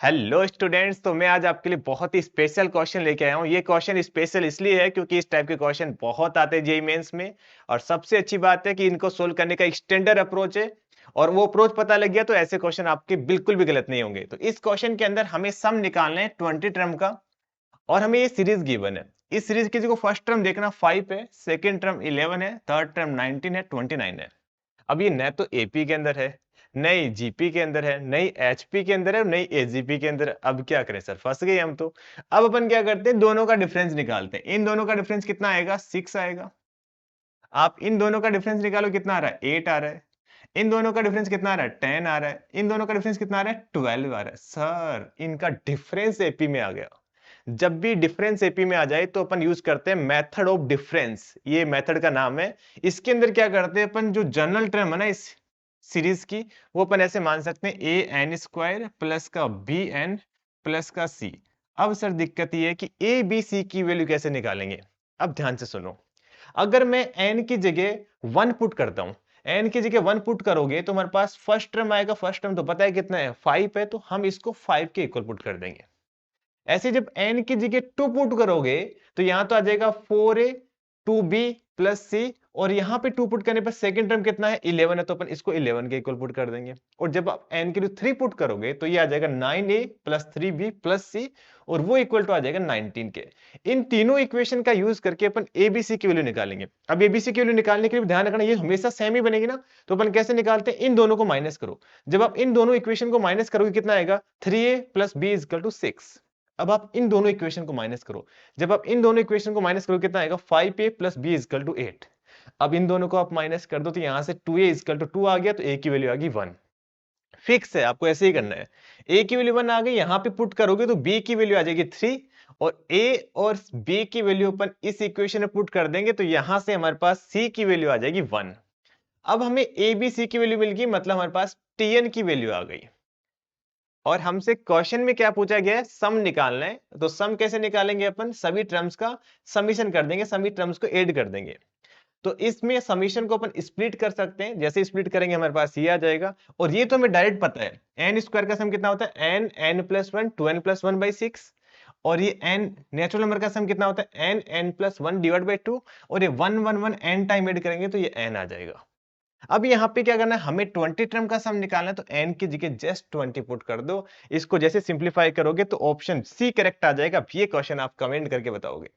Hello students, तो मैं आज आपके लिए बहुत ही स्पेशल क्वेश्चन लेके आया हूँ। ये क्वेश्चन स्पेशल इसलिए है क्योंकि इस टाइप के क्वेश्चन बहुत आते हैं जेईई मेंस में। और सबसे अच्छी बात है कि इनको सोल्व करने का एक स्टैंडर्ड अप्रोच है। और वो अप्रोच पता लग गया तो ऐसे क्वेश्चन आपके बिल्कुल भी गलत नहीं होंगे। तो इस क्वेश्चन के अंदर हमें सम निकालना है 20 टर्म का। और हमें ये सीरीज गिवन है। इस सीरीज की जो फर्स्ट टर्म देखना 5 है, सेकेंड टर्म 11 है, थर्ड टर्म 19 है, 29 है। अब ये न तो एपी के अंदर है, नई जीपी के अंदर है, नई एचपी के अंदर है, नई एजीपी के अंदर है। अब क्या करें सर, फंस गए हम तो। अब अपन क्या करते हैं, दोनों का डिफरेंस निकालते हैं। इन दोनों का डिफरेंस कितना आएगा, 6 आएगा। आप इन दोनों का डिफरेंस निकालो, कितना आ रहा है, 8 आ रहा है। इन दोनों का डिफरेंस कितना आ रहा है, 10 आ रहा है। इन दोनों का डिफरेंस कितना आ रहा है, 12 आ रहा है। सर इनका डिफरेंस एपी में आ गया। जब भी डिफरेंस एपी में आ जाए तो अपन यूज करते हैं मेथड ऑफ डिफरेंस। ये मेथड का नाम है। इसके अंदर क्या करते हैं अपन, जो जनरल टर्म है ना इस सीरीज की, वो अपन ऐसे मान सकते हैं ए एन स्क्वायर प्लस का बी एन प्लस का सी। अब सर दिक्कत ये है कि ए बी सी की वैल्यू कैसे निकालेंगे। अब ध्यान से सुनो। अगर मैं n की जगह 1 पुट करता हूं, n की जगह 1 पुट करोगे तो हमारे पास फर्स्ट टर्म आएगा। फर्स्ट टर्म तो पता है कितना है, 5 है, तो हम इसको 5 के इक्वल पुट कर देंगे। ऐसे जब n की जगह 2 पुट करोगे तो यहां तो आ जाएगा 4a 2b प्लस सी। और यहां पे 2 पुट करने पर सेकंड टर्म कितना है, 11 है, तो अपन इसको 11 के इक्वल पुट कर देंगे। और जब आप n के लिए 3 पुट करोगे तो ये आ जाएगा 9a प्लस 3b प्लस सी। और वो इक्वल टू आ जाएगा 19 के। इन तीनों इक्वेशन का यूज करके अपन एबीसी की वैल्यू निकालेंगे। अब एबीसी की वैल्यू निकालने के लिए ध्यान रखना, ये हमेशा सेम ही बनेगी ना। तो अपन कैसे निकालते हैं, इन दोनों को माइनस करो। जब आप इन दोनों इक्वेशन को माइनस करोगे कितना आएगा, 3a plus b is equal to 6। अब आप इन दोनों इक्वेशन को माइनस करो। जब आप इन दोनों इक्वेशन को माइनस करो कितना आएगा, 5a plus b is equal to 8। अब इन दोनों को आप माइनस कर दो तो यहां से 2a इज इक्वल टू 2 आ गया, तो a की वैल्यू आ गई 1। फिक्स है, आपको ऐसे ही करना है। a की वैल्यू 1 आ गई, यहां पे पुट करोगे तो b की वैल्यू आ जाएगी 3। और a और b की वैल्यू अपन इस इक्वेशन में पुट कर देंगे तो यहां से हमारे पास c की वैल्यू आ जाएगी 1। अब हमें a b c की वैल्यू मिल गई, मतलब हमारे पास tn की वैल्यू आ गई। और हमसे क्वेश्चन में क्या पूछा गया है, सम निकालना है। तो सम कैसे निकालेंगे, अपन सभी टर्म्स का समीशन कर देंगे, सभी टर्म्स को ऐड कर देंगे। तो इसमें समीशन को अपन स्प्लिट कर सकते हैं। जैसे स्प्लिट करेंगे हमारे पास ये आ जाएगा। और ये तो हमें डायरेक्ट पता है, एन स्क्वायर का सम कितना होता है, n n plus one, 2n plus one by 6। और ये एन नेचुरल नंबर का सम कितना होता है, n n plus one divide by 2। और ये 1 1 1 एन टाइम ऐड करेंगे तो ये एन आ जाएगा। अब यहाँ पे क्या करना है, हमें 20 टर्म का सम निकालना है। तो n की जगह जस्ट 20 पुट कर दो। इसको जैसे सिंप्लीफाई करोगे तो ऑप्शन सी करेक्ट आ जाएगा। अब ये क्वेश्चन आप कमेंट करके बताओगे।